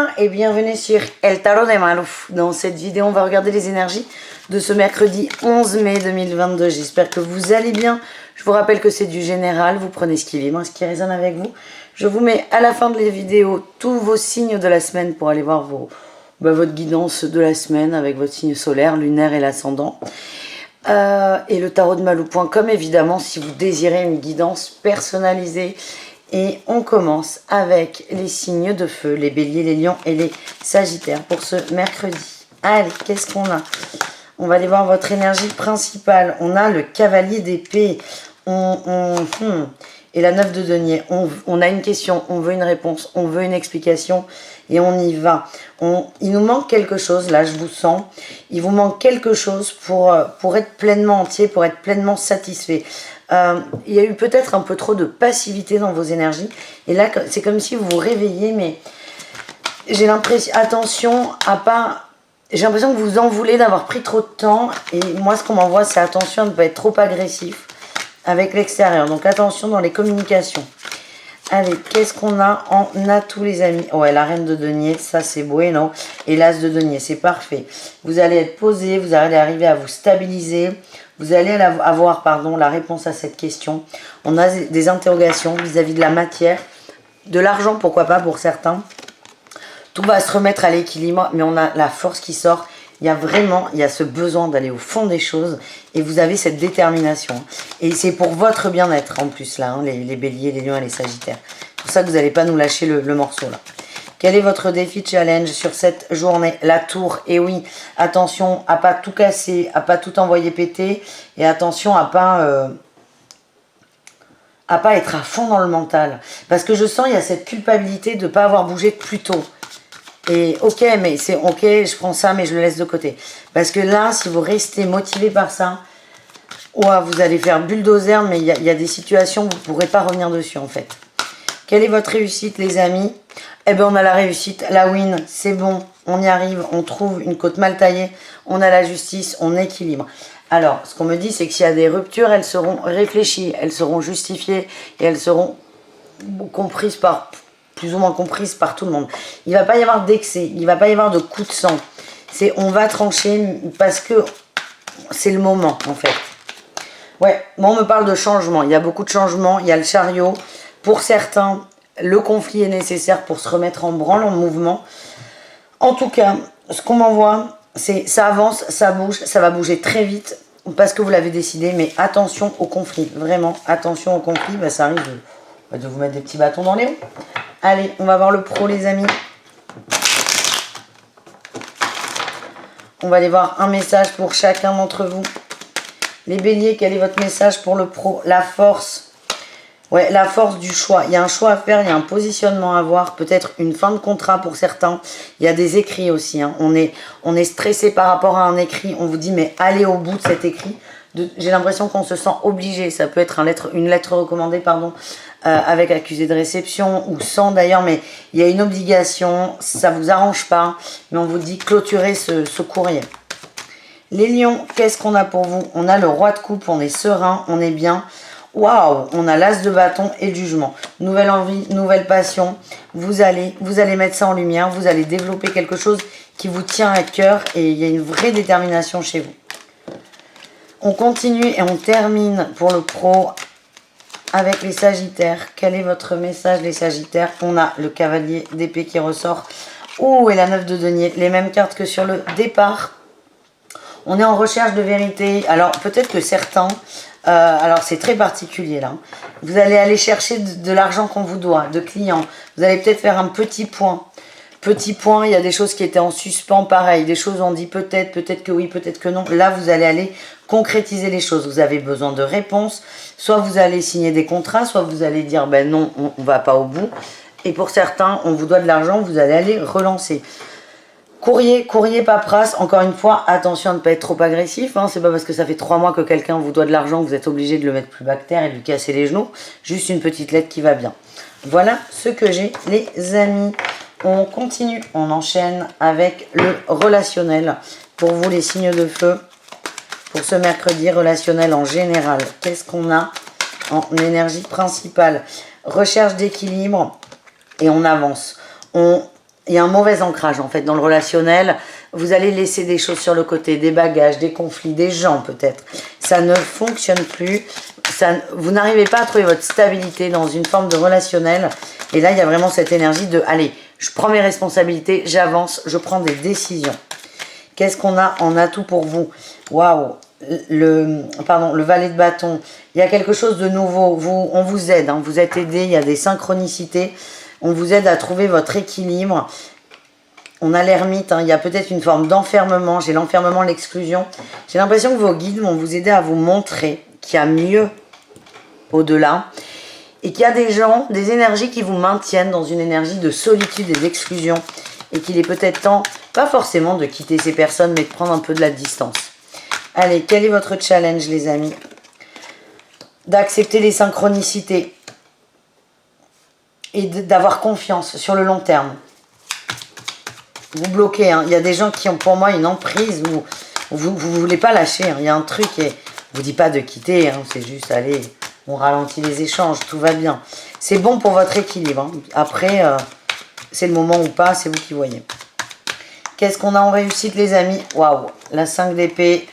Hola et bienvenue sur El Tarot de Maru. Dans cette vidéo, on va regarder les énergies de ce mercredi 11 mai 2022. J'espère que vous allez bien. Je vous rappelle que c'est du général. Vous prenez ce qui vibre, ce qui résonne avec vous. Je vous mets à la fin de la vidéo tous vos signes de la semaine pour aller voir votre guidance de la semaine avec votre signe solaire, lunaire et l'ascendant. Et le tarot de Malou.com évidemment si vous désirez une guidance personnalisée. Et on commence avec les signes de feu, les béliers, les lions et les sagittaires pour ce mercredi. Allez, qu'est-ce qu'on a? On va aller voir votre énergie principale. On a le cavalier d'épée et la 9 de denier. On a une question, on veut une réponse, on veut une explication et on y va. Il nous manque quelque chose, là je vous sens. Il vous manque quelque chose pour être pleinement entier, pour être pleinement satisfait. Il y a eu peut-être un peu trop de passivité dans vos énergies. Et là, c'est comme si vous vous réveillez, mais j'ai l'impression, attention à pas... J'ai l'impression que vous en voulez d'avoir pris trop de temps. Et moi, ce qu'on m'envoie, c'est attention à ne pas être trop agressif avec l'extérieur. Donc, attention dans les communications. Allez, qu'est-ce qu'on a en atout, les amis? Ouais, la reine de denier, ça c'est beau, et non. Et l'as de denier, c'est parfait. Vous allez être posé, vous allez arriver à vous stabiliser. Vous allez avoir la réponse à cette question. On a des interrogations vis-à-vis de la matière, de l'argent, pourquoi pas pour certains. Tout va se remettre à l'équilibre, mais on a la force qui sort. Il y a ce besoin d'aller au fond des choses et vous avez cette détermination. Et c'est pour votre bien-être en plus là, hein, les béliers, les lions et les sagittaires. C'est pour ça que vous n'allez pas nous lâcher le morceau là. Quel est votre défi challenge sur cette journée? La tour, et oui, attention à pas tout casser, à pas tout envoyer péter, et attention à pas être à fond dans le mental. Parce que je sens il y a cette culpabilité de ne pas avoir bougé plus tôt. Et ok, mais c'est ok, je prends ça, mais je le laisse de côté. Parce que là, si vous restez motivé par ça, vous allez faire bulldozer, mais il y a des situations où vous ne pourrez pas revenir dessus en fait. Quelle est votre réussite, les amis? Eh bien, on a la réussite, la win, c'est bon, on y arrive, on trouve une côte mal taillée, on a la justice, on équilibre. Alors, ce qu'on me dit, c'est que s'il y a des ruptures, elles seront réfléchies, elles seront justifiées et elles seront comprises plus ou moins comprises par tout le monde. Il ne va pas y avoir d'excès, il ne va pas y avoir de coup de sang. On va trancher parce que c'est le moment, en fait. Ouais, moi, on me parle de changement, il y a beaucoup de changements, il y a le chariot. Pour certains, le conflit est nécessaire pour se remettre en branle, en mouvement. En tout cas, ce qu'on m'envoie, c'est ça avance, ça bouge, ça va bouger très vite parce que vous l'avez décidé. Mais attention au conflit, vraiment, attention au conflit. Ça arrive de vous mettre des petits bâtons dans les roues. Allez, on va voir le pro, les amis. On va aller voir un message pour chacun d'entre vous. Les béliers, quel est votre message pour le pro? La force. Ouais, la force du choix. Il y a un choix à faire, il y a un positionnement à avoir, peut-être une fin de contrat pour certains. Il y a des écrits aussi. Hein. On est stressé par rapport à un écrit. On vous dit, mais allez au bout de cet écrit. J'ai l'impression qu'on se sent obligé. Ça peut être une lettre recommandée, pardon, avec accusé de réception ou sans d'ailleurs, mais il y a une obligation. Ça ne vous arrange pas, mais on vous dit clôturer ce courrier. Les lions, qu'est-ce qu'on a pour vous? On a le roi de coupe, on est serein, on est bien. Waouh, on a l'as de bâton et le jugement. Nouvelle envie, nouvelle passion. Vous allez mettre ça en lumière. Vous allez développer quelque chose qui vous tient à cœur. Et il y a une vraie détermination chez vous. On continue et on termine pour le pro avec les sagittaires. Quel est votre message, les sagittaires? On a le cavalier d'épée qui ressort. Oh, et la 9 de denier. Les mêmes cartes que sur le départ. On est en recherche de vérité. Alors, peut-être que certains... alors c'est très particulier là. Vous allez aller chercher de l'argent qu'on vous doit, de clients. Vous allez peut-être faire un petit point. Petit point, il y a des choses qui étaient en suspens, pareil. Des choses on dit peut-être que oui, peut-être que non. Là, vous allez aller concrétiser les choses. Vous avez besoin de réponses. Soit vous allez signer des contrats, soit vous allez dire ben non, on ne va pas au bout. Et pour certains, on vous doit de l'argent, vous allez aller relancer. Courrier, paperasse, encore une fois, attention à ne pas être trop agressif. Hein. C'est pas parce que ça fait 3 mois que quelqu'un vous doit de l'argent que vous êtes obligé de le mettre plus bas que terre et de lui casser les genoux. Juste une petite lettre qui va bien. Voilà ce que j'ai, les amis. On continue, on enchaîne avec le relationnel. Pour vous, les signes de feu, pour ce mercredi relationnel en général. Qu'est-ce qu'on a en énergie principale? Recherche d'équilibre et on avance. Il il y a un mauvais ancrage en fait dans le relationnel. Vous allez laisser des choses sur le côté, des bagages, des conflits, des gens peut-être. Ça ne fonctionne plus. Vous n'arrivez pas à trouver votre stabilité dans une forme de relationnel. Et là, il y a vraiment cette énergie de, allez, je prends mes responsabilités, j'avance, je prends des décisions. Qu'est-ce qu'on a en atout pour vous? Waouh, le valet de bâton. Il y a quelque chose de nouveau. On vous aide, hein, vous êtes aidé, il y a des synchronicités. On vous aide à trouver votre équilibre. On a l'ermite, hein, il y a peut-être une forme d'enfermement. J'ai l'enfermement, l'exclusion. J'ai l'impression que vos guides vont vous aider à vous montrer qu'il y a mieux au-delà. Et qu'il y a des gens, des énergies qui vous maintiennent dans une énergie de solitude et d'exclusion. Et qu'il est peut-être temps, pas forcément de quitter ces personnes, mais de prendre un peu de la distance. Allez, quel est votre challenge, les amis? D'accepter les synchronicités. Et d'avoir confiance sur le long terme. Vous bloquez, hein. Il y a des gens qui ont pour moi une emprise où vous ne voulez pas lâcher. Hein. Il y a un truc et je vous dis pas de quitter, hein. C'est juste, allez, on ralentit les échanges, tout va bien. C'est bon pour votre équilibre. Hein. Après, c'est le moment ou pas, c'est vous qui voyez. Qu'est-ce qu'on a en réussite, les amis? Waouh, la 5 d'épée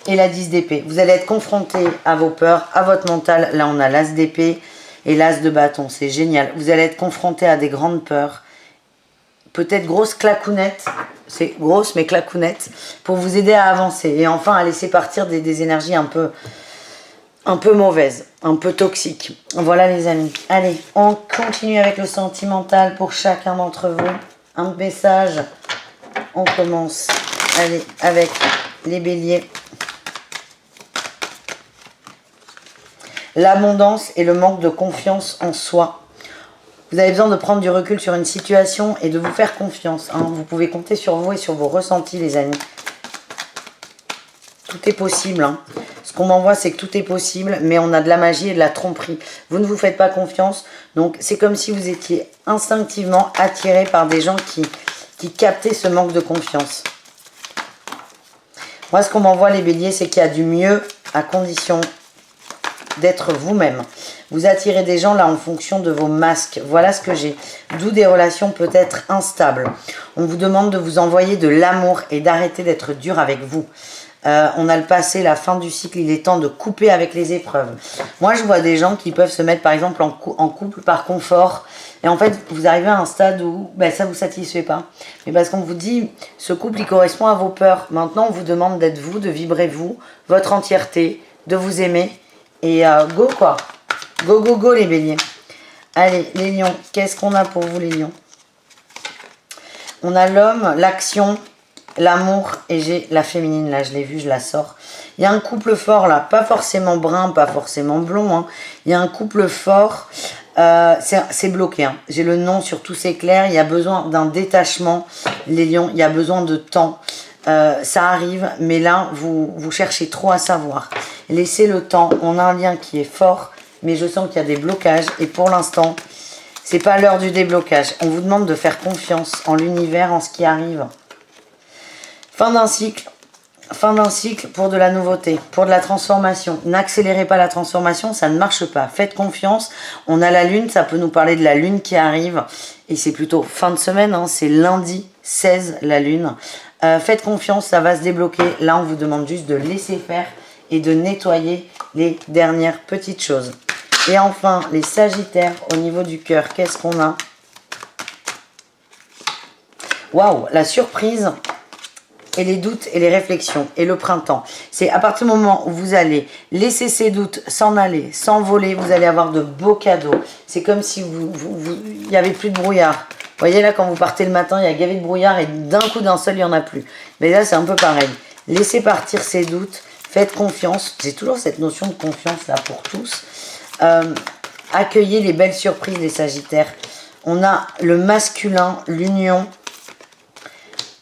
et la 10 d'épée. Vous allez être confrontés à vos peurs, à votre mental. Là, on a l'as d'épée et l'as de bâton. C'est génial. Vous allez être confrontés à des grandes peurs. Peut-être grosses clacounettes. C'est grosse, mais clacounettes. Pour vous aider à avancer. Et enfin, à laisser partir des énergies un peu mauvaises. Un peu toxiques. Voilà, les amis. Allez, on continue avec le sentimental pour chacun d'entre vous. Un message. On commence. Allez, avec les béliers. L'abondance et le manque de confiance en soi. Vous avez besoin de prendre du recul sur une situation et de vous faire confiance. Hein. Vous pouvez compter sur vous et sur vos ressentis, les amis. Tout est possible. Hein. Ce qu'on m'envoie, c'est que tout est possible, mais on a de la magie et de la tromperie. Vous ne vous faites pas confiance. Donc, c'est comme si vous étiez instinctivement attiré par des gens qui captaient ce manque de confiance. Moi, ce qu'on m'envoie, les béliers, c'est qu'il y a du mieux à condition d'être vous-même. Vous attirez des gens là en fonction de vos masques. Voilà ce que j'ai. D'où des relations peut-être instables. On vous demande de vous envoyer de l'amour et d'arrêter d'être dur avec vous. On a le passé, la fin du cycle. Il est temps de couper avec les épreuves. Moi, je vois des gens qui peuvent se mettre par exemple en couple par confort. Et en fait, vous arrivez à un stade où ça ne vous satisfait pas. Mais parce qu'on vous dit, ce couple, il correspond à vos peurs. Maintenant, on vous demande d'être vous, de vibrer vous, votre entièreté, de vous aimer. Et go quoi. Go, go, go les béliers. Allez, les lions. Qu'est-ce qu'on a pour vous les lions? On a l'homme, l'action, l'amour et j'ai la féminine. Là, je l'ai vue, je la sors. Il y a un couple fort là. Pas forcément brun, pas forcément blond. Hein. Il y a un couple fort. C'est bloqué. Hein. J'ai le nom sur tous ces clairs. Il y a besoin d'un détachement. Les lions, il y a besoin de temps. Ça arrive, mais là, vous cherchez trop à savoir. Laissez le temps. On a un lien qui est fort, mais je sens qu'il y a des blocages. Et pour l'instant, c'est pas l'heure du déblocage. On vous demande de faire confiance en l'univers, en ce qui arrive. Fin d'un cycle. Fin d'un cycle pour de la nouveauté, pour de la transformation. N'accélérez pas la transformation, ça ne marche pas. Faites confiance. On a la lune, ça peut nous parler de la lune qui arrive. Et c'est plutôt fin de semaine, hein, c'est lundi 16 la lune. Faites confiance, ça va se débloquer. Là, on vous demande juste de laisser faire et de nettoyer les dernières petites choses. Et enfin, les sagittaires au niveau du cœur, qu'est-ce qu'on a? Waouh, la surprise et les doutes et les réflexions et le printemps. C'est à partir du moment où vous allez laisser ces doutes s'en aller, s'envoler, vous allez avoir de beaux cadeaux. C'est comme si il n'y avait plus de brouillard. Vous voyez là, quand vous partez le matin, il y a gavé de brouillard et d'un coup d'un seul, il n'y en a plus. Mais là, c'est un peu pareil. Laissez partir ces doutes, faites confiance. J'ai toujours cette notion de confiance là pour tous. Accueillez les belles surprises, les sagittaires. On a le masculin, l'union.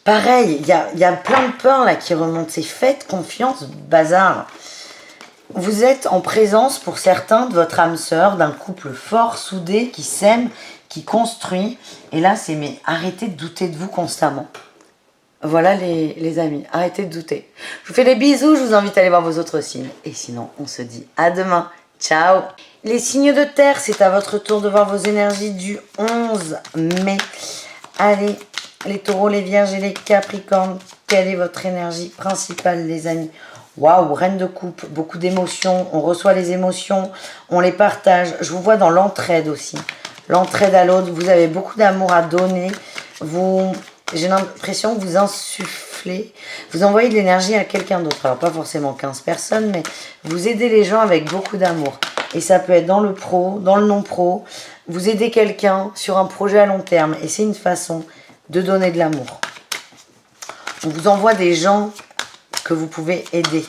Pareil, il y a plein de peurs là qui remontent. C'est faites confiance, bazar. Vous êtes en présence pour certains de votre âme sœur, d'un couple fort, soudé, qui s'aime, qui construit. Et là, c'est mais arrêtez de douter de vous constamment. Voilà les amis, arrêtez de douter. Je vous fais des bisous, je vous invite à aller voir vos autres signes. Et sinon, on se dit à demain. Ciao. Les signes de terre, c'est à votre tour de voir vos énergies du 11 mai Allez, les taureaux, les vierges et les capricornes, quelle est votre énergie principale, les amis? Waouh, reine de coupe, beaucoup d'émotions, on reçoit les émotions, on les partage. Je vous vois dans l'entraide aussi. L'entraide à l'autre, vous avez beaucoup d'amour à donner. J'ai l'impression que vous insufflez, vous envoyez de l'énergie à quelqu'un d'autre. Alors pas forcément 15 personnes, mais vous aidez les gens avec beaucoup d'amour. Et ça peut être dans le pro, dans le non-pro. Vous aidez quelqu'un sur un projet à long terme. Et c'est une façon de donner de l'amour. On vous envoie des gens que vous pouvez aider,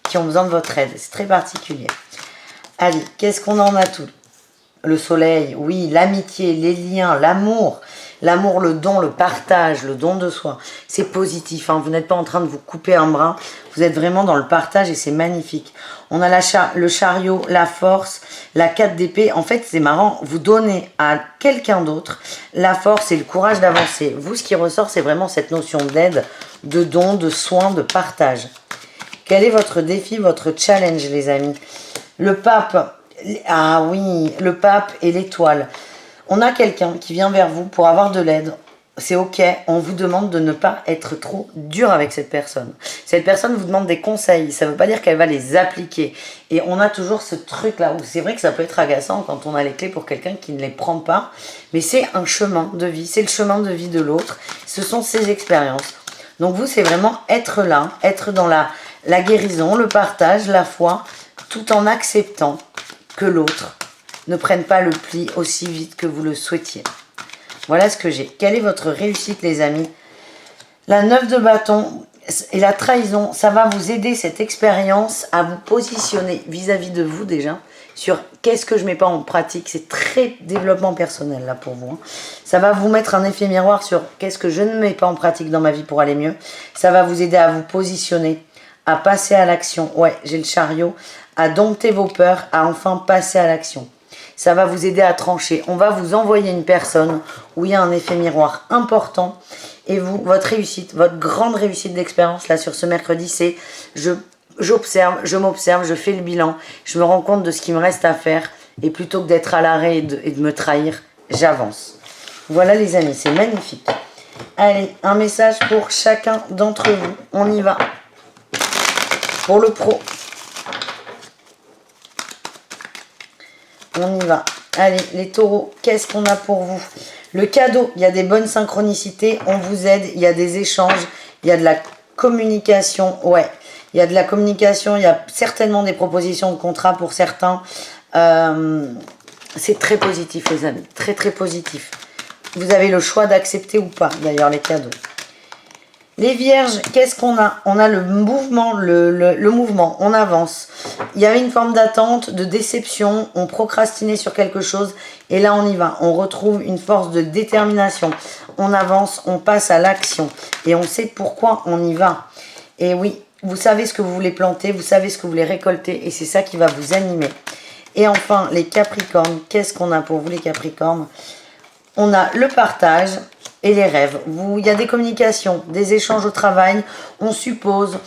qui ont besoin de votre aide. C'est très particulier. Allez, qu'est-ce qu'on en a tout? Le soleil, oui, l'amitié, les liens, l'amour. L'amour, le don, le partage, le don de soi. C'est positif, hein. Vous n'êtes pas en train de vous couper un bras. Vous êtes vraiment dans le partage et c'est magnifique. On a le chariot, la force, la 4 d'épée. En fait, c'est marrant. Vous donnez à quelqu'un d'autre la force et le courage d'avancer. Vous, ce qui ressort, c'est vraiment cette notion d'aide, de don, de soin, de partage. Quel est votre défi, votre challenge, les amis? Le pape. Ah oui, le pape et l'étoile. On a quelqu'un qui vient vers vous pour avoir de l'aide. C'est ok, on vous demande de ne pas être trop dur avec cette personne. Cette personne vous demande des conseils, ça ne veut pas dire qu'elle va les appliquer. Et on a toujours ce truc-là où c'est vrai que ça peut être agaçant quand on a les clés pour quelqu'un qui ne les prend pas. Mais c'est un chemin de vie, c'est le chemin de vie de l'autre. Ce sont ses expériences. Donc vous, c'est vraiment être là, être dans la guérison, le partage, la foi, tout en acceptant que l'autre ne prenne pas le pli aussi vite que vous le souhaitiez. Voilà ce que j'ai. Quelle est votre réussite, les amis? La 9 de bâton et la trahison, ça va vous aider, cette expérience, à vous positionner vis-à-vis de vous déjà, sur qu'est-ce que je ne mets pas en pratique. C'est très développement personnel là pour vous. Ça va vous mettre un effet miroir sur qu'est-ce que je ne mets pas en pratique dans ma vie pour aller mieux. Ça va vous aider à vous positionner, à passer à l'action. Ouais, j'ai le chariot. À dompter vos peurs, à enfin passer à l'action. Ça va vous aider à trancher. On va vous envoyer une personne où il y a un effet miroir important. Et vous, votre réussite, votre grande réussite d'expérience là sur ce mercredi, c'est j'observe, je m'observe, je fais le bilan, je me rends compte de ce qu'il me reste à faire. Et plutôt que d'être à l'arrêt et de me trahir, j'avance. Voilà les amis, c'est magnifique. Allez, un message pour chacun d'entre vous. On y va. Pour le pro. On y va. Allez, les taureaux, qu'est-ce qu'on a pour vous? Le cadeau, il y a des bonnes synchronicités, on vous aide, il y a des échanges, il y a de la communication. Ouais, il y a de la communication, il y a certainement des propositions de contrat pour certains. C'est très positif, les amis, très très positif. Vous avez le choix d'accepter ou pas, d'ailleurs, les cadeaux. Les vierges, qu'est-ce qu'on a? On a le mouvement, le mouvement, on avance. Il y avait une forme d'attente, de déception, on procrastinait sur quelque chose et là on y va. On retrouve une force de détermination. On avance, on passe à l'action et on sait pourquoi on y va. Et oui, vous savez ce que vous voulez planter, vous savez ce que vous voulez récolter et c'est ça qui va vous animer. Et enfin, les capricornes, qu'est-ce qu'on a pour vous les capricornes? On a le partage et les rêves. Il y a des communications, des échanges au travail, on suppose,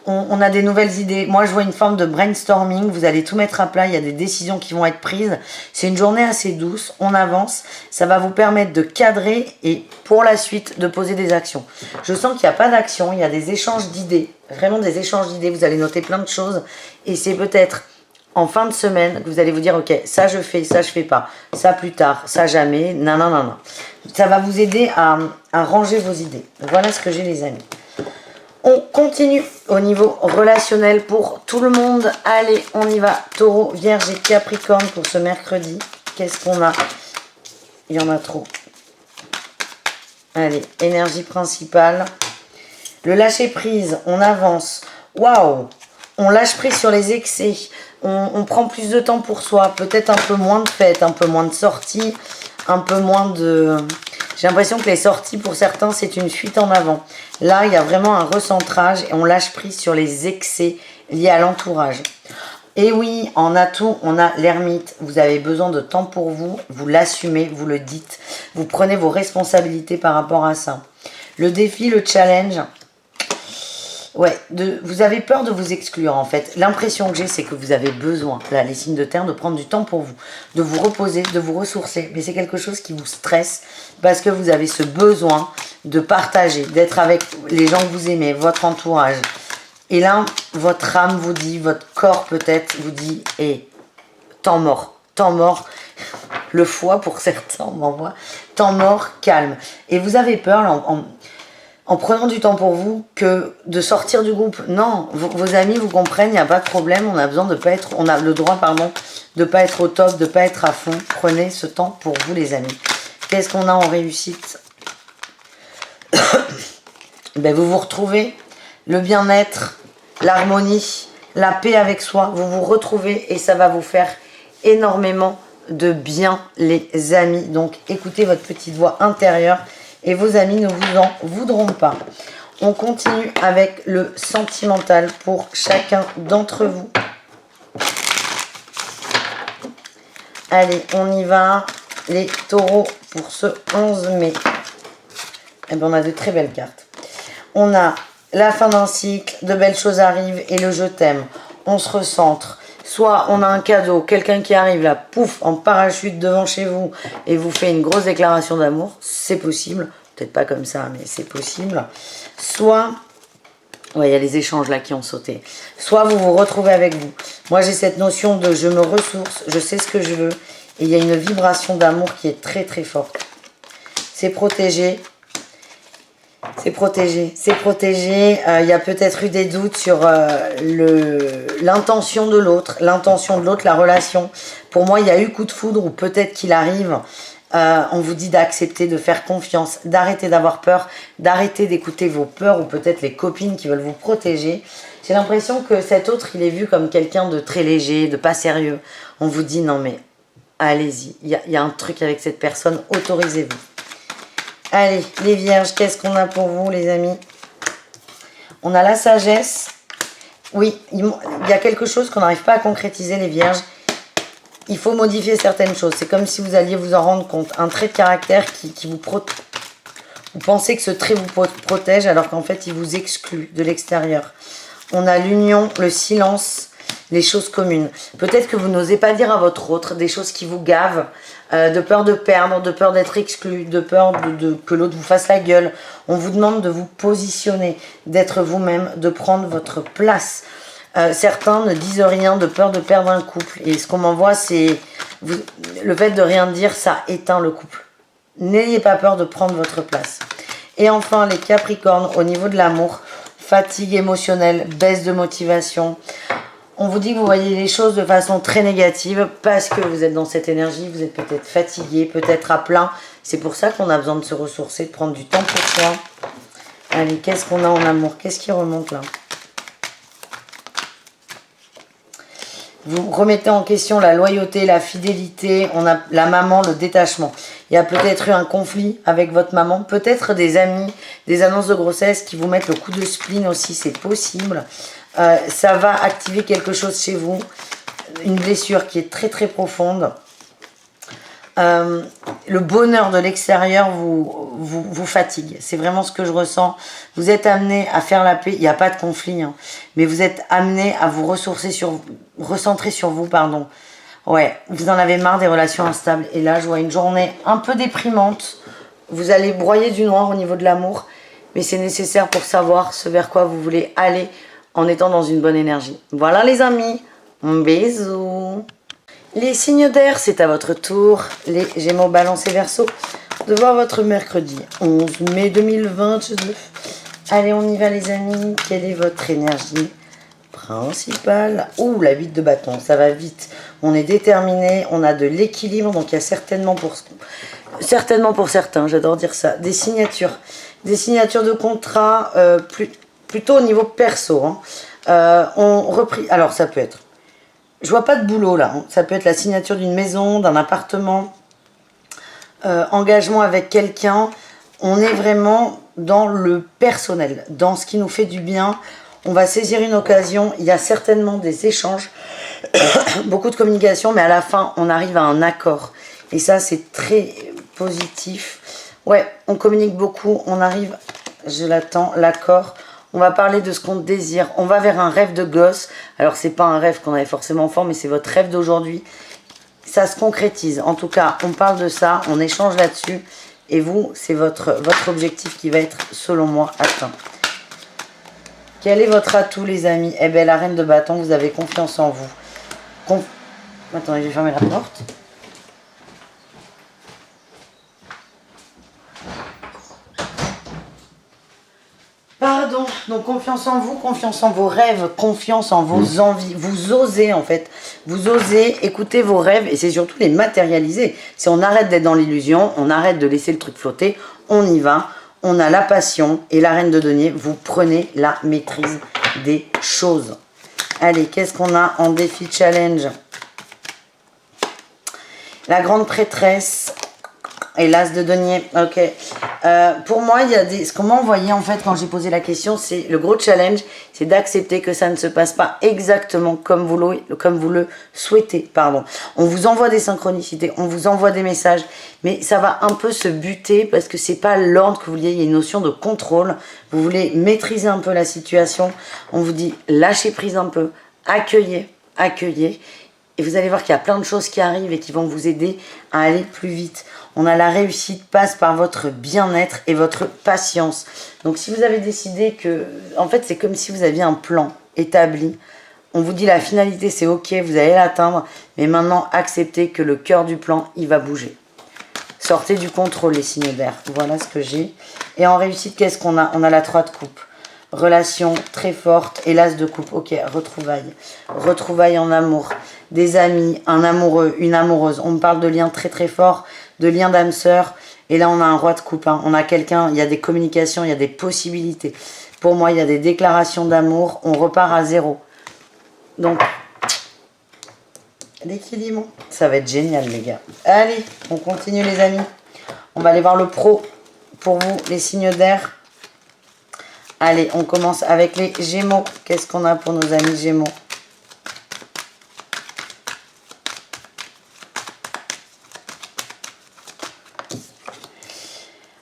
on a des nouvelles idées. Moi, je vois une forme de brainstorming, vous allez tout mettre à plat, il y a des décisions qui vont être prises. C'est une journée assez douce, on avance, ça va vous permettre de cadrer et pour la suite de poser des actions. Je sens qu'il n'y a pas d'action, il y a des échanges d'idées, vraiment des échanges d'idées, vous allez noter plein de choses et c'est peut-être en fin de semaine, vous allez vous dire, ok, ça je fais pas, ça plus tard, ça jamais, non. Ça va vous aider à ranger vos idées. Voilà ce que j'ai les amis. On continue au niveau relationnel pour tout le monde. Allez, on y va. Taureau, Vierge et Capricorne pour ce mercredi. Qu'est-ce qu'on a? Il y en a trop. Allez, énergie principale. Le lâcher prise, on avance. Waouh! On lâche prise sur les excès. On prend plus de temps pour soi. Peut-être un peu moins de fêtes, un peu moins de sorties, un peu moins de... J'ai l'impression que les sorties, pour certains, c'est une fuite en avant. Là, il y a vraiment un recentrage et on lâche prise sur les excès liés à l'entourage. Et oui, en atout, on a l'ermite. Vous avez besoin de temps pour vous. Vous l'assumez, vous le dites. Vous prenez vos responsabilités par rapport à ça. Le défi, le challenge... Ouais, vous avez peur de vous exclure en fait. L'impression que j'ai, c'est que vous avez besoin, là, les signes de terre, de prendre du temps pour vous, de vous reposer, de vous ressourcer. Mais c'est quelque chose qui vous stresse parce que vous avez ce besoin de partager, d'être avec les gens que vous aimez, votre entourage. Et là, votre âme vous dit, votre corps peut-être vous dit, hé, temps mort. Le foie pour certains, on m'envoie, temps mort, calme. Et vous avez peur là, en prenant du temps pour vous, que de sortir du groupe. Non, vos amis vous comprennent, il n'y a pas de problème, on a besoin de pas être, on a le droit, pardon, de pas être au top, de pas être à fond. Prenez ce temps pour vous, les amis. Qu'est-ce qu'on a en réussite? Ben, vous vous retrouvez, le bien-être, l'harmonie, la paix avec soi, vous vous retrouvez et ça va vous faire énormément de bien, les amis. Donc, écoutez votre petite voix intérieure. Et vos amis ne vous en voudront pas. On continue avec le sentimental pour chacun d'entre vous. Allez, on y va. Les taureaux pour ce 11 mai. Eh bien, on a de très belles cartes. On a la fin d'un cycle, de belles choses arrivent et le je t'aime. On se recentre. Soit on a un cadeau, quelqu'un qui arrive là, pouf, en parachute devant chez vous et vous fait une grosse déclaration d'amour, c'est possible. Peut-être pas comme ça, mais c'est possible. Soit, ouais, il y a les échanges là qui ont sauté. Soit vous vous retrouvez avec vous. Moi, j'ai cette notion de je me ressource, je sais ce que je veux. Et il y a une vibration d'amour qui est très très forte. C'est protégé. C'est protégé, c'est protégé. Il y a peut-être eu des doutes sur l'intention de l'autre, la relation. Pour moi, il y a eu coup de foudre ou peut-être qu'il arrive. On vous dit d'accepter, de faire confiance, d'arrêter d'avoir peur, d'arrêter d'écouter vos peurs ou peut-être les copines qui veulent vous protéger. J'ai l'impression que cet autre, il est vu comme quelqu'un de très léger, de pas sérieux. On vous dit non mais allez-y, il y a un truc avec cette personne, autorisez-vous. Allez, les vierges, qu'est-ce qu'on a pour vous, les amis? On a la sagesse. Oui, il y a quelque chose qu'on n'arrive pas à concrétiser, les vierges. Il faut modifier certaines choses. C'est comme si vous alliez vous en rendre compte. Un trait de caractère qui vous protège. Vous pensez que ce trait vous protège alors qu'en fait, il vous exclut de l'extérieur. On a l'union, le silence, les choses communes. Peut-être que vous n'osez pas dire à votre autre des choses qui vous gavent, de peur de perdre, de peur d'être exclu, de peur que l'autre vous fasse la gueule. On vous demande de vous positionner, d'être vous-même, de prendre votre place. Certains ne disent rien de peur de perdre un couple. Et ce qu'on m'envoie, c'est le fait de rien dire, ça éteint le couple. N'ayez pas peur de prendre votre place. Et enfin, les Capricornes, au niveau de l'amour, fatigue émotionnelle, baisse de motivation. On vous dit que vous voyez les choses de façon très négative parce que vous êtes dans cette énergie, vous êtes peut-être fatigué, peut-être à plein. C'est pour ça qu'on a besoin de se ressourcer, de prendre du temps pour soi. Allez, qu'est-ce qu'on a en amour? Qu'est-ce qui remonte là? Vous remettez en question la loyauté, la fidélité, on a la maman, le détachement. Il y a peut-être eu un conflit avec votre maman, peut-être des amis, des annonces de grossesse qui vous mettent le coup de spleen aussi, c'est possible. Ça va activer quelque chose chez vous, une blessure qui est très très profonde. Le bonheur de l'extérieur vous fatigue. C'est vraiment ce que je ressens. Vous êtes amené à faire la paix. Il n'y a pas de conflit, hein, mais vous êtes amené à vous recentrer sur vous, pardon. Ouais, vous en avez marre des relations instables. Et là, je vois une journée un peu déprimante. Vous allez broyer du noir au niveau de l'amour, mais c'est nécessaire pour savoir ce vers quoi vous voulez aller en étant dans une bonne énergie. Voilà les amis, bisous. Les signes d'air, c'est à votre tour, les Gémeaux, Balance et Verseau, de voir votre mercredi 11 mai 2022. Allez, on y va les amis, quelle est votre énergie principale? Ouh, la 8 de bâton, ça va vite. On est déterminé, on a de l'équilibre, donc il y a certainement pour certains, j'adore dire ça, des signatures de contrat, plutôt au niveau perso. Hein. Alors ça peut être, je vois pas de boulot là, hein. Ça peut être la signature d'une maison, d'un appartement, engagement avec quelqu'un. On est vraiment dans le personnel, dans ce qui nous fait du bien. On va saisir une occasion, il y a certainement des échanges, beaucoup de communication, mais à la fin, on arrive à un accord. Et ça, c'est très positif. Ouais, on communique beaucoup, on arrive, je l'attends, l'accord On va parler de ce qu'on désire. On va vers un rêve de gosse. Alors, c'est pas un rêve qu'on avait forcément enfant, mais c'est votre rêve d'aujourd'hui. Ça se concrétise. En tout cas, on parle de ça, on échange là-dessus. Et vous, c'est votre objectif qui va être, selon moi, atteint. Quel est votre atout, les amis? Eh bien, la reine de bâton, vous avez confiance en vous. Attendez, je vais fermer la porte. Pardon, donc confiance en vous, confiance en vos rêves, confiance en vos envies. Vous osez en fait, vous osez écouter vos rêves et c'est surtout les matérialiser. Si on arrête d'être dans l'illusion, on arrête de laisser le truc flotter, on y va, on a la passion et la reine de denier, vous prenez la maîtrise des choses. Allez, qu'est-ce qu'on a en défi challenge? La grande prêtresse. Et l'as de denier, ok. Pour moi, il y a des... Ce qu'on m'a envoyé, en fait, quand j'ai posé la question, c'est le gros challenge, c'est d'accepter que ça ne se passe pas exactement comme vous le souhaitez. Pardon. On vous envoie des synchronicités, on vous envoie des messages, mais ça va un peu se buter parce que c'est pas l'ordre que vous vouliez. Il y a une notion de contrôle. Vous voulez maîtriser un peu la situation. On vous dit, lâchez prise un peu, accueillez. Et vous allez voir qu'il y a plein de choses qui arrivent et qui vont vous aider à aller plus vite. On a la réussite passe par votre bien-être et votre patience. Donc si vous avez décidé que... En fait, c'est comme si vous aviez un plan établi. On vous dit la finalité, c'est ok, vous allez l'atteindre. Mais maintenant, acceptez que le cœur du plan, il va bouger. Sortez du contrôle, les signes d'air. Voilà ce que j'ai. Et en réussite, qu'est-ce qu'on a? On a la 3 de coupe. Relation très forte et l'as de coupe. Ok, retrouvailles. Retrouvailles en amour. Des amis, un amoureux, une amoureuse. On me parle de liens très très forts, de liens d'âme sœur. Et là, on a un roi de coupe. Hein. On a quelqu'un, il y a des communications, il y a des possibilités. Pour moi, il y a des déclarations d'amour. On repart à zéro. Donc, l'équilibre. Ça va être génial, les gars. Allez, on continue, les amis. On va aller voir le pro. Pour vous, les signes d'air. Allez, on commence avec les Gémeaux. Qu'est-ce qu'on a pour nos amis Gémeaux?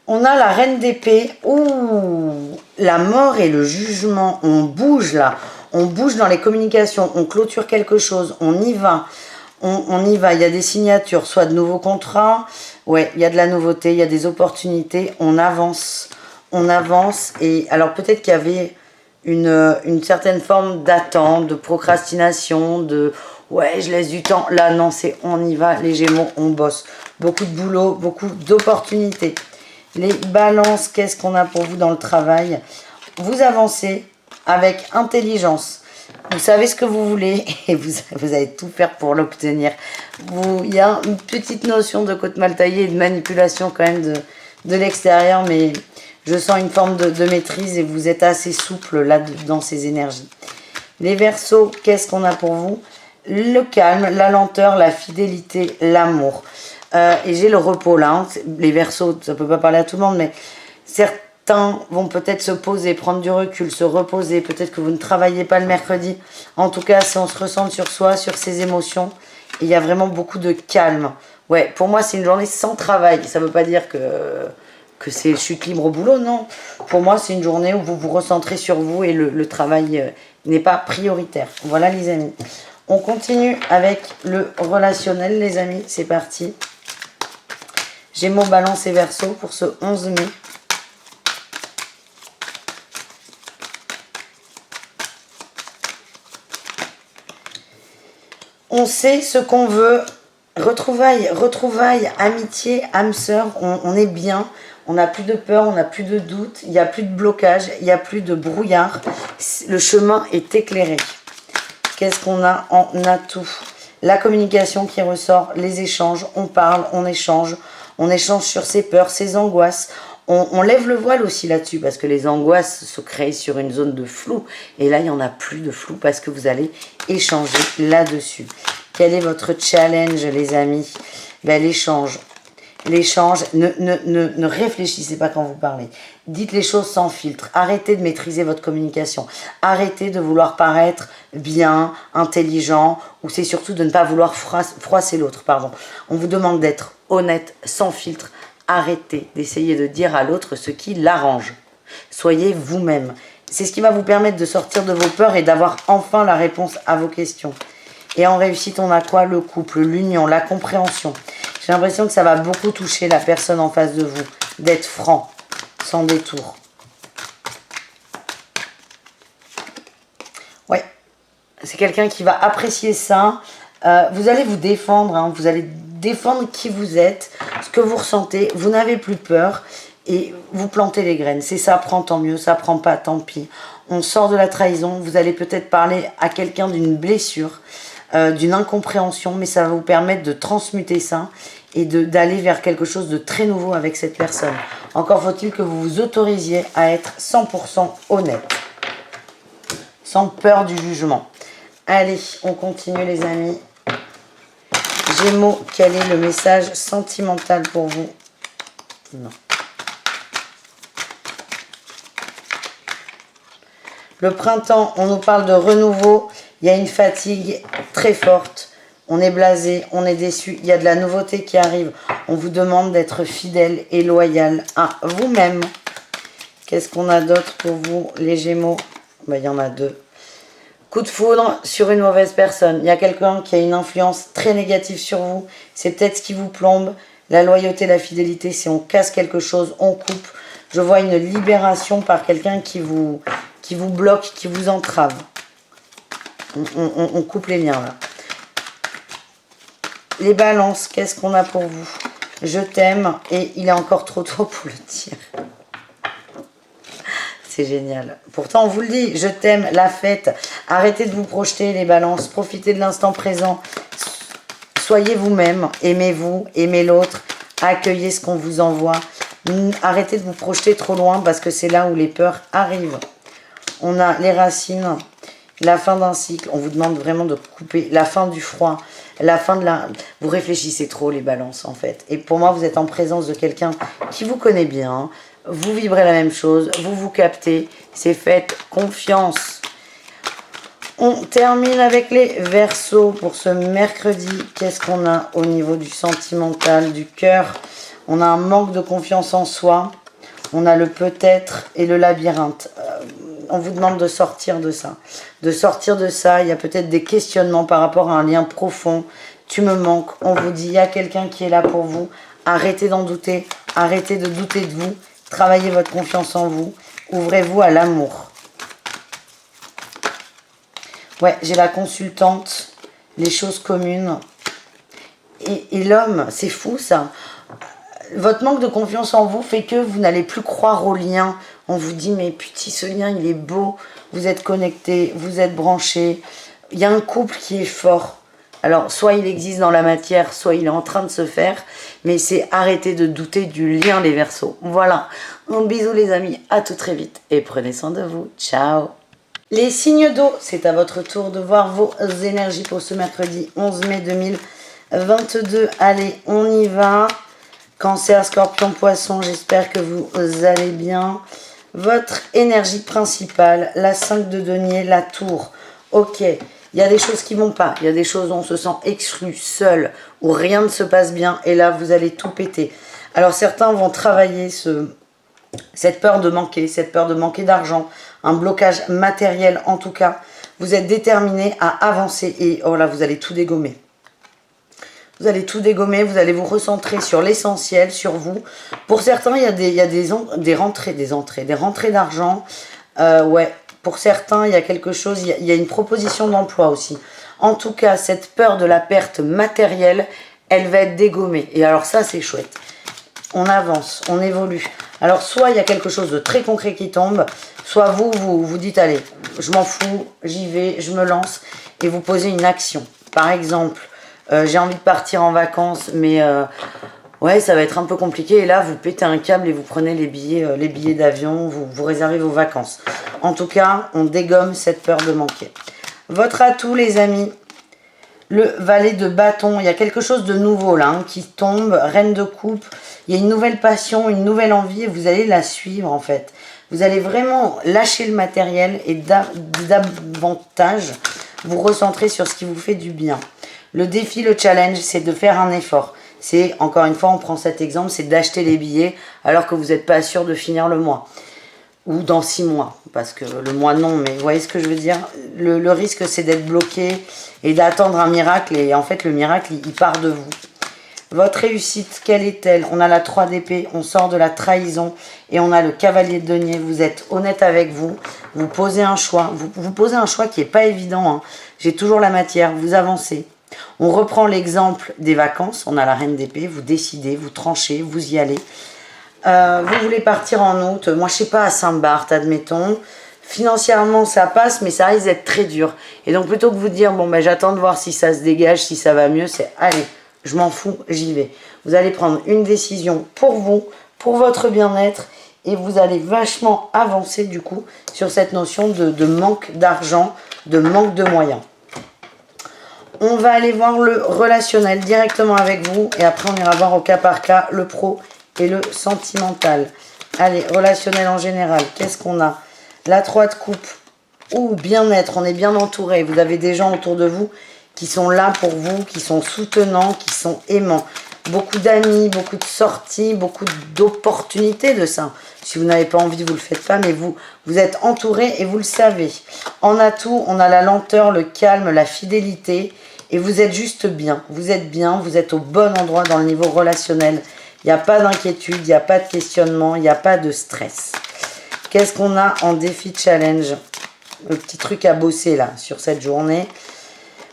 On a la reine d'épée. Ouh, la mort et le jugement. On bouge là. On bouge dans les communications. On clôture quelque chose. On y va. On y va. Il y a des signatures, soit de nouveaux contrats. Ouais, il y a de la nouveauté. Il y a des opportunités. On avance. On avance. Et alors peut-être qu'il y avait une certaine forme d'attente, de procrastination, de ouais, je laisse du temps. Là, non, c'est on y va. Les Gémeaux, on bosse. Beaucoup de boulot, beaucoup d'opportunités. Les balances, qu'est-ce qu'on a pour vous dans le travail? Vous avancez avec intelligence. Vous savez ce que vous voulez et vous allez tout faire pour l'obtenir. Il y a une petite notion de côte mal taillée et de manipulation quand même de l'extérieur, mais je sens une forme de maîtrise et vous êtes assez souple là dans ces énergies. Les Verseaux, qu'est-ce qu'on a pour vous? Le calme, la lenteur, la fidélité, l'amour. Et j'ai le repos là, hein. Les Verseaux, ça peut pas parler à tout le monde, mais certains vont peut-être se poser, prendre du recul, se reposer. Peut-être que vous ne travaillez pas le mercredi. En tout cas, si on se ressent sur soi, sur ses émotions, il y a vraiment beaucoup de calme. Ouais, pour moi, c'est une journée sans travail. Ça veut pas dire que c'est chute libre au boulot, non. Pour moi, c'est une journée où vous vous recentrez sur vous et le travail n'est pas prioritaire. Voilà, les amis. On continue avec le relationnel, les amis. C'est parti. Gémeaux, Balance et Verseau pour ce 11 mai. On sait ce qu'on veut. Retrouvailles, amitié, âme sœur, on est bien. On n'a plus de peur, on n'a plus de doute. Il n'y a plus de blocage, il n'y a plus de brouillard. Le chemin est éclairé. Qu'est-ce qu'on a en atout? La communication qui ressort, les échanges, on parle, on échange sur ses peurs, ses angoisses. On lève le voile aussi là-dessus parce que les angoisses se créent sur une zone de flou. Et là, il n'y en a plus de flou parce que vous allez échanger là-dessus. Quel est votre challenge, les amis? Ben, l'échange. L'échange, ne réfléchissez pas quand vous parlez. Dites les choses sans filtre. Arrêtez de maîtriser votre communication. Arrêtez de vouloir paraître bien, intelligent, ou c'est surtout de ne pas vouloir froisser l'autre. Pardon. On vous demande d'être honnête, sans filtre. Arrêtez d'essayer de dire à l'autre ce qui l'arrange. Soyez vous-même. c'est ce qui va vous permettre de sortir de vos peurs et d'avoir enfin la réponse à vos questions. Et en réussite, on a quoi? Le couple, l'union, la compréhension. J'ai l'impression que ça va beaucoup toucher la personne en face de vous. D'être franc, sans détour. Ouais, c'est quelqu'un qui va apprécier ça. Vous allez vous défendre, hein, vous allez défendre qui vous êtes, ce que vous ressentez. Vous n'avez plus peur et vous plantez les graines. C'est ça, prend tant mieux, ça prend pas, tant pis. On sort de la trahison. Vous allez peut-être parler à quelqu'un d'une blessure, d'une incompréhension, mais ça va vous permettre de transmuter ça et d'aller vers quelque chose de très nouveau avec cette personne. Encore faut-il que vous vous autorisiez à être 100% honnête, sans peur du jugement. Allez, on continue les amis. Gémeaux, quel est le message sentimental pour vous? Non. Le printemps, on nous parle de renouveau. Il y a une fatigue très forte. On est blasé, on est déçu. Il y a de la nouveauté qui arrive. On vous demande d'être fidèle et loyal à vous-même. Qu'est-ce qu'on a d'autre pour vous, les Gémeaux? Il y en a deux. Coup de foudre sur une mauvaise personne. Il y a quelqu'un qui a une influence très négative sur vous. C'est peut-être ce qui vous plombe. La loyauté, la fidélité, c'est on casse quelque chose, on coupe. Je vois une libération par quelqu'un qui vous bloque, qui vous entrave. On coupe les liens là. Les balances, qu'est-ce qu'on a pour vous? Je t'aime et il est encore trop tôt pour le dire. C'est génial. Pourtant, on vous le dit, je t'aime, la fête. Arrêtez de vous projeter les balances. Profitez de l'instant présent. Soyez vous-même. Aimez-vous, aimez l'autre. Accueillez ce qu'on vous envoie. Arrêtez de vous projeter trop loin parce que c'est là où les peurs arrivent. On a les racines, la fin d'un cycle. On vous demande vraiment de couper la fin du froid. La fin de la... Vous réfléchissez trop les balances en fait. Et pour moi, vous êtes en présence de quelqu'un qui vous connaît bien. Vous vibrez la même chose. Vous vous captez. C'est faites confiance. On termine avec les Verseaux pour ce mercredi. Qu'est-ce qu'on a au niveau du sentimental, du cœur? On a un manque de confiance en soi. On a le peut-être et le labyrinthe. On vous demande de sortir de ça. De sortir de ça, il y a peut-être des questionnements par rapport à un lien profond. Tu me manques. On vous dit, il y a quelqu'un qui est là pour vous. Arrêtez d'en douter. Arrêtez de douter de vous. Travaillez votre confiance en vous. Ouvrez-vous à l'amour. Ouais, j'ai la consultante. Les choses communes. Et l'homme, c'est fou ça. Votre manque de confiance en vous fait que vous n'allez plus croire au lien. On vous dit, mais putain, ce lien, il est beau. Vous êtes connectés, vous êtes branchés. Il y a un couple qui est fort. Alors, soit il existe dans la matière, soit il est en train de se faire. Mais c'est arrêter de douter du lien, les Verseaux. Voilà. Un bisou, les amis. À tout très vite. Et prenez soin de vous. Ciao. Les signes d'eau, c'est à votre tour de voir vos énergies pour ce mercredi 11 mai 2022. Allez, on y va. Cancer, Scorpion, Poisson, j'espère que vous allez bien. Votre énergie principale, la 5 de denier, la tour. Ok, il y a des choses qui vont pas. Il y a des choses où on se sent exclu, seul, où rien ne se passe bien. Et là, vous allez tout péter. Alors, certains vont travailler cette peur de manquer d'argent, un blocage matériel en tout cas. Vous êtes déterminé à avancer et oh là, vous allez tout dégommer. Vous allez tout dégommer, vous allez vous recentrer sur l'essentiel, sur vous. Pour certains, il y a des rentrées d'argent. Ouais, pour certains, il y a quelque chose, il y a une proposition d'emploi aussi. En tout cas, cette peur de la perte matérielle, elle va être dégommée. Et alors ça, c'est chouette. On avance, on évolue. Alors, soit il y a quelque chose de très concret qui tombe, soit vous dites, allez, je m'en fous, j'y vais, je me lance. Et vous posez une action. Par exemple... j'ai envie de partir en vacances, mais ouais, ça va être un peu compliqué. Et là, vous pétez un câble et vous prenez les billets d'avion, vous réservez vos vacances. En tout cas, on dégomme cette peur de manquer. Votre atout, les amis, le valet de bâton. Il y a quelque chose de nouveau là, hein, qui tombe. Reine de coupe. Il y a une nouvelle passion, une nouvelle envie et vous allez la suivre en fait. Vous allez vraiment lâcher le matériel et davantage vous recentrer sur ce qui vous fait du bien. Le défi, le challenge, c'est de faire un effort. C'est, encore une fois, on prend cet exemple, c'est d'acheter les billets alors que vous n'êtes pas sûr de finir le mois. Ou dans 6 mois. parce que le mois non, mais vous voyez ce que je veux dire. Le risque, c'est d'être bloqué et d'attendre un miracle, et en fait, le miracle, il part de vous. Votre réussite, quelle est-elle? On a la 3 d'épée, on sort de la trahison, et on a le cavalier de denier. Vous êtes honnête avec vous, vous posez un choix, vous posez un choix qui n'est pas évident, hein. J'ai toujours la matière, vous avancez. On reprend l'exemple des vacances, on a la reine d'épée, vous décidez, vous tranchez, vous y allez. Vous voulez partir en août, moi je sais pas, à Saint-Barth, admettons. Financièrement ça passe, mais ça risque d'être très dur. Et donc plutôt que vous dire, bon ben j'attends de voir si ça se dégage, si ça va mieux, c'est allez, je m'en fous, j'y vais. Vous allez prendre une décision pour vous, pour votre bien-être, et vous allez vachement avancer du coup sur cette notion de manque d'argent, de manque de moyens. On va aller voir le relationnel directement avec vous, et après on ira voir au cas par cas le pro et le sentimental. Allez, relationnel en général, qu'est-ce qu'on a? La 3 de coupe, ou bien-être, on est bien entouré. Vous avez des gens autour de vous qui sont là pour vous, qui sont soutenants, qui sont aimants. Beaucoup d'amis, beaucoup de sorties, beaucoup d'opportunités de ça. Si vous n'avez pas envie, vous ne le faites pas, mais vous êtes entouré et vous le savez. En atout, on a la lenteur, le calme, la fidélité, et vous êtes juste bien. Vous êtes au bon endroit dans le niveau relationnel. Il n'y a pas d'inquiétude, il n'y a pas de questionnement, il n'y a pas de stress. Qu'est-ce qu'on a en défi challenge? Le petit truc à bosser là, sur cette journée.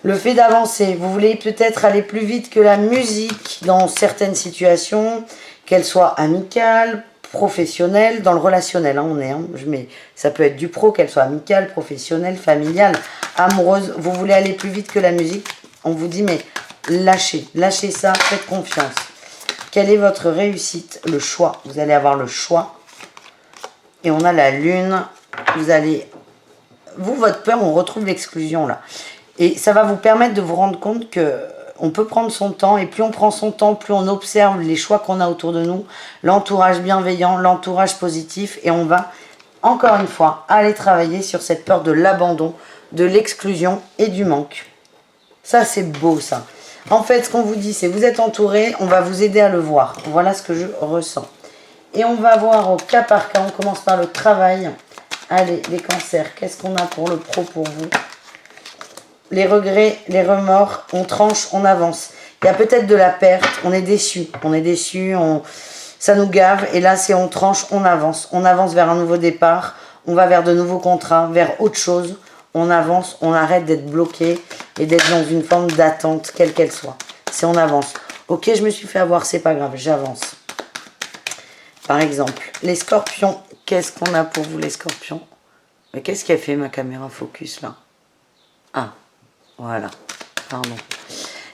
Le fait d'avancer. Vous voulez peut-être aller plus vite que la musique dans certaines situations, qu'elles soient amicales, professionnelles, dans le relationnel, hein, on est. Hein, mais ça peut être du pro, qu'elle soit amicale, professionnelle, familiale, amoureuse. Vous voulez aller plus vite que la musique. On vous dit, mais lâchez ça, faites confiance. Quelle est votre réussite? Le choix. Vous allez avoir le choix. Et on a la lune. Vous allez... votre peur, on retrouve l'exclusion là. Et ça va vous permettre de vous rendre compte que on peut prendre son temps. Et plus on prend son temps, plus on observe les choix qu'on a autour de nous. L'entourage bienveillant, l'entourage positif. Et on va, encore une fois, aller travailler sur cette peur de l'abandon, de l'exclusion et du manque. Ça, c'est beau ça. En fait, ce qu'on vous dit, c'est vous êtes entouré, on va vous aider à le voir. Voilà ce que je ressens. Et on va voir au cas par cas, on commence par le travail. Allez, les cancers, qu'est-ce qu'on a pour le pro pour vous? Les regrets, les remords, on tranche, on avance. Il y a peut-être de la perte, on est déçu, ça nous gave. Et là, c'est on tranche, on avance. On avance vers un nouveau départ, on va vers de nouveaux contrats, vers autre chose. On avance, on arrête d'être bloqué et d'être dans une forme d'attente, quelle qu'elle soit. C'est on avance. Ok, je me suis fait avoir, c'est pas grave, j'avance. Par exemple, les scorpions, qu'est-ce qu'on a pour vous les scorpions? Mais qu'est-ce qu'a fait ma caméra focus là? Ah, voilà, pardon.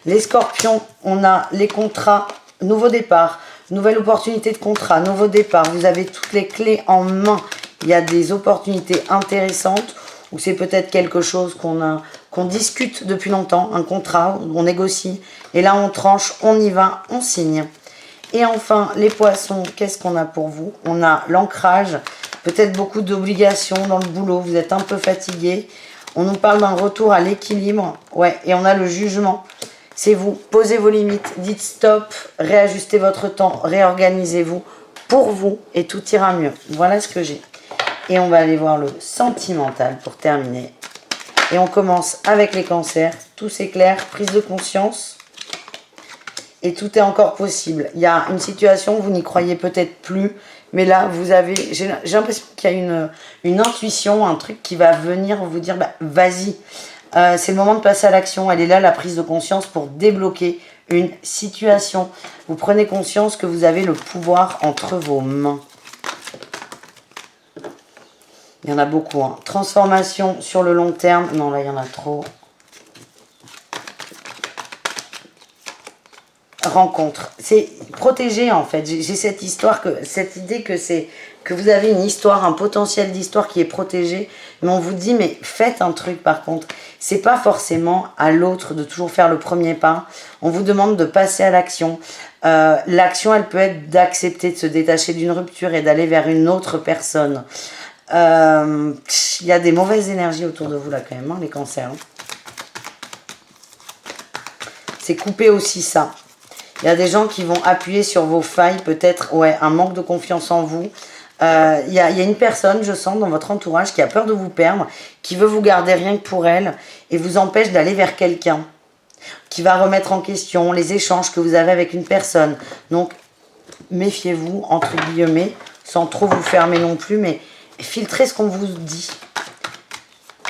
Les scorpions, on a les contrats, nouveau départ, nouvelle opportunité de contrat, nouveau départ. Vous avez toutes les clés en main. Il y a des opportunités intéressantes. Ou c'est peut-être quelque chose qu'on discute depuis longtemps, un contrat, où on négocie. Et là, on tranche, on y va, on signe. Et enfin, les poissons, qu'est-ce qu'on a pour vous? On a l'ancrage, peut-être beaucoup d'obligations dans le boulot, vous êtes un peu fatigué. On nous parle d'un retour à l'équilibre. Ouais, et on a le jugement. C'est vous, posez vos limites, dites stop, réajustez votre temps, réorganisez-vous pour vous et tout ira mieux. Voilà ce que j'ai. Et on va aller voir le sentimental pour terminer. Et on commence avec les cancers. Tout s'éclaire, prise de conscience. Et tout est encore possible. Il y a une situation où vous n'y croyez peut-être plus. Mais là, vous avez... J'ai l'impression qu'il y a une intuition, un truc qui va venir vous dire, bah, vas-y. C'est le moment de passer à l'action. Elle est là, la prise de conscience, pour débloquer une situation. Vous prenez conscience que vous avez le pouvoir entre vos mains. Il y en a beaucoup. Hein. Transformation sur le long terme. Non, là, il y en a trop. Rencontre. C'est protégé, en fait. J'ai cette idée que vous avez une histoire, un potentiel d'histoire qui est protégé. Mais on vous dit, mais faites un truc, par contre. C'est pas forcément à l'autre de toujours faire le premier pas. On vous demande de passer à l'action. L'action, elle peut être d'accepter de se détacher d'une rupture et d'aller vers une autre personne. Il y a des mauvaises énergies autour de vous là quand même, hein, les cancers. Hein. C'est couper aussi ça. Il y a des gens qui vont appuyer sur vos failles, peut-être, ouais, un manque de confiance en vous. Il y a une personne, je sens, dans votre entourage qui a peur de vous perdre, qui veut vous garder rien que pour elle et vous empêche d'aller vers quelqu'un, qui va remettre en question les échanges que vous avez avec une personne. Donc, méfiez-vous, entre guillemets, sans trop vous fermer non plus, mais filtrez ce qu'on vous dit.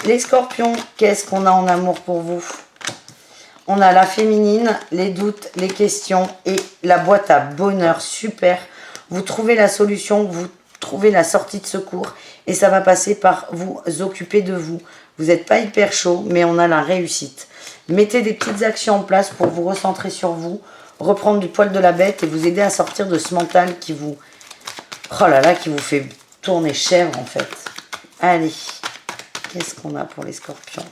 Les scorpions, qu'est-ce qu'on a en amour pour vous? On a la féminine, les doutes, les questions et la boîte à bonheur. Super. Vous trouvez la solution, vous trouvez la sortie de secours et ça va passer par vous occuper de vous. Vous n'êtes pas hyper chaud, mais on a la réussite. Mettez des petites actions en place pour vous recentrer sur vous, reprendre du poil de la bête et vous aider à sortir de ce mental qui vous... Oh là là, qui vous fait tourner chèvre en fait. Allez, qu'est-ce qu'on a pour les scorpions?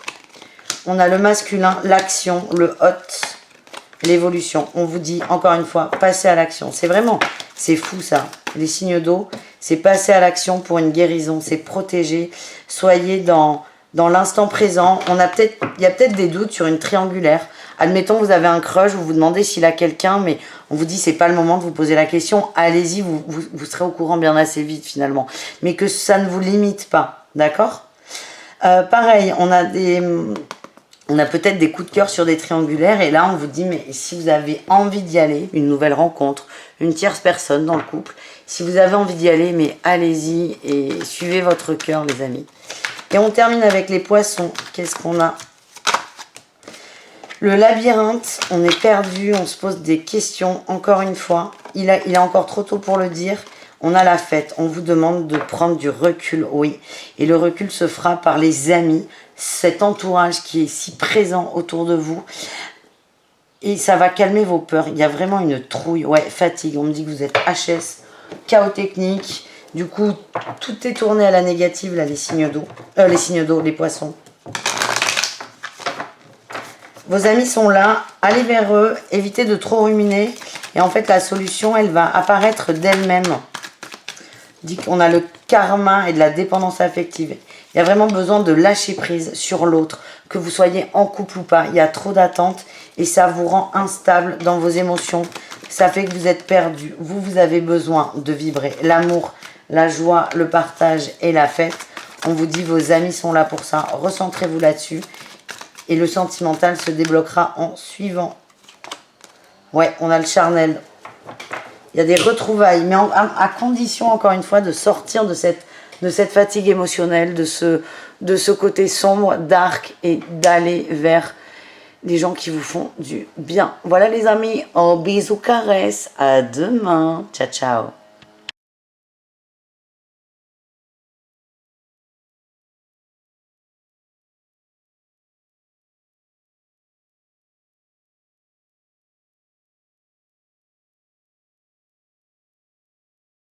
On a le masculin, l'action, le hot, l'évolution. On vous dit, encore une fois, passez à l'action. C'est vraiment, c'est fou ça. Les signes d'eau, c'est passer à l'action pour une guérison. C'est protéger. Soyez dans l'instant présent. Il y a peut-être des doutes sur une triangulaire. Admettons, vous avez un crush, vous vous demandez s'il a quelqu'un, mais on vous dit, c'est pas le moment de vous poser la question. Allez-y, vous serez au courant bien assez vite finalement. Mais que ça ne vous limite pas. D'accord? Pareil, on a peut-être des coups de cœur sur des triangulaires et là on vous dit mais si vous avez envie d'y aller, une nouvelle rencontre, une tierce personne dans le couple, si vous avez envie d'y aller, mais allez-y et suivez votre cœur les amis. Et on termine avec les poissons. Qu'est-ce qu'on a? Le labyrinthe, on est perdu, on se pose des questions, encore une fois. Il est encore trop tôt pour le dire. On a la fête, on vous demande de prendre du recul, oui. Et le recul se fera par les amis, cet entourage qui est si présent autour de vous. Et ça va calmer vos peurs. Il y a vraiment une trouille, ouais, fatigue. On me dit que vous êtes HS, chaos technique. Du coup, tout est tourné à la négative, là, les signes d'eau, les poissons. Vos amis sont là, allez vers eux, évitez de trop ruminer. Et en fait, la solution, elle va apparaître d'elle-même. Dit qu'on a le karma et de la dépendance affective. Il y a vraiment besoin de lâcher prise sur l'autre, que vous soyez en couple ou pas. Il y a trop d'attentes et ça vous rend instable dans vos émotions. Ça fait que vous êtes perdu. Vous avez besoin de vibrer l'amour, la joie, le partage et la fête. On vous dit vos amis sont là pour ça. Recentrez-vous là-dessus et le sentimental se débloquera en suivant. Ouais, on a le charnel. Il y a des retrouvailles, mais à condition, encore une fois, de sortir de cette fatigue émotionnelle, de ce côté sombre, dark, et d'aller vers les gens qui vous font du bien. Voilà les amis, oh, bisous, caresses, à demain, ciao ciao.